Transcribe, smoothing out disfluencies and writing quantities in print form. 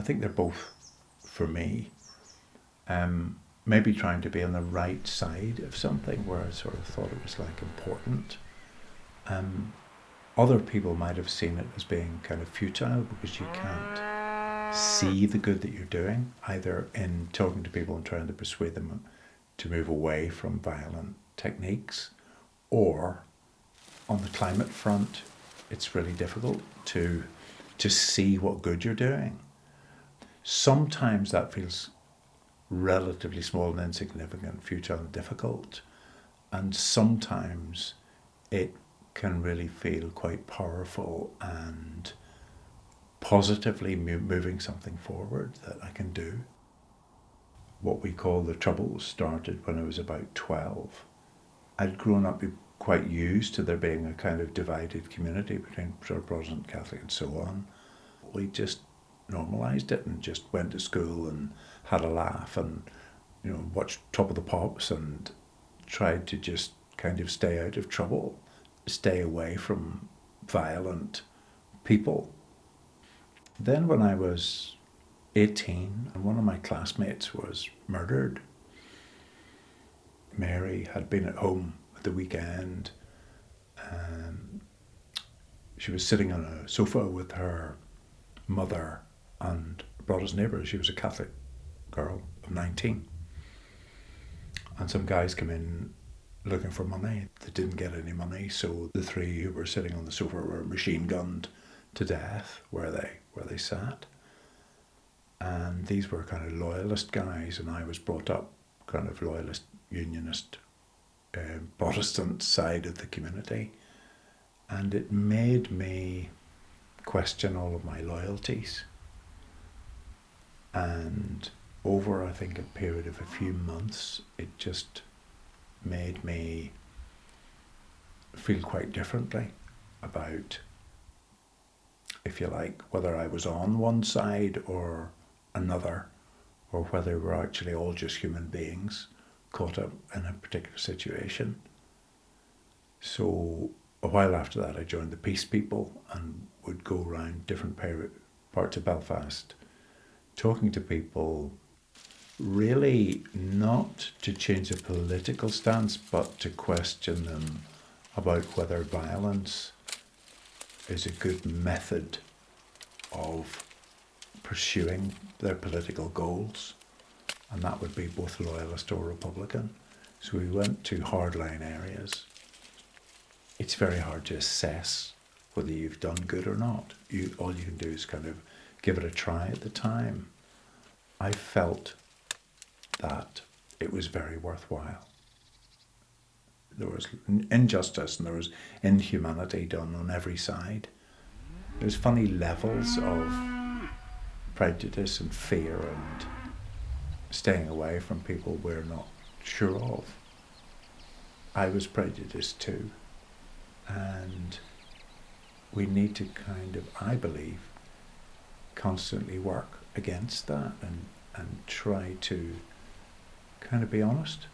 think they're both for me. Maybe trying to be on the right side of something where I sort of thought it was like important. Other people might have seen it as being kind of futile because you can't see the good that you're doing, either in talking to people and trying to persuade them to move away from violent techniques, or on the climate front, it's really difficult to see what good you're doing. Sometimes that feels relatively small and insignificant, futile and difficult, and sometimes it can really feel quite powerful and positively moving something forward that I can do. What we call the Troubles started when I was about 12. I'd grown up quite used to there being a kind of divided community between Protestant, Catholic and so on. We just normalised it and just went to school and had a laugh and, you know, watched Top of the Pops and tried to just kind of stay out of trouble, stay away from violent people. Then when I was 18, one of my classmates was murdered. Mary had been at home at the weekend. She was sitting on a sofa with her mother and brought as neighbours. She was a Catholic girl of 19. And some guys came in looking for money. They didn't get any money, so the three who were sitting on the sofa were machine gunned to death where they sat. And these were kind of loyalist guys, and I was brought up kind of loyalist, unionist, Protestant side of the community. And it made me question all of my loyalties. And over, I think, a period of a few months, it just made me feel quite differently about, if you like, whether I was on one side or another, or whether we're actually all just human beings caught up in a particular situation. So a while after that, I joined the Peace People and would go around different parts of Belfast talking to people, really not to change a political stance, but to question them about whether violence is a good method of pursuing their political goals. And that would be both loyalist or Republican. So we went to hardline areas. It's very hard to assess whether you've done good or not. All you can do is kind of give it a try at the time. I felt that it was very worthwhile. There was injustice and there was inhumanity done on every side. There's funny levels of prejudice and fear and staying away from people we're not sure of. I was prejudiced too. And we need to kind of, I believe, constantly work against that and try to kind of be honest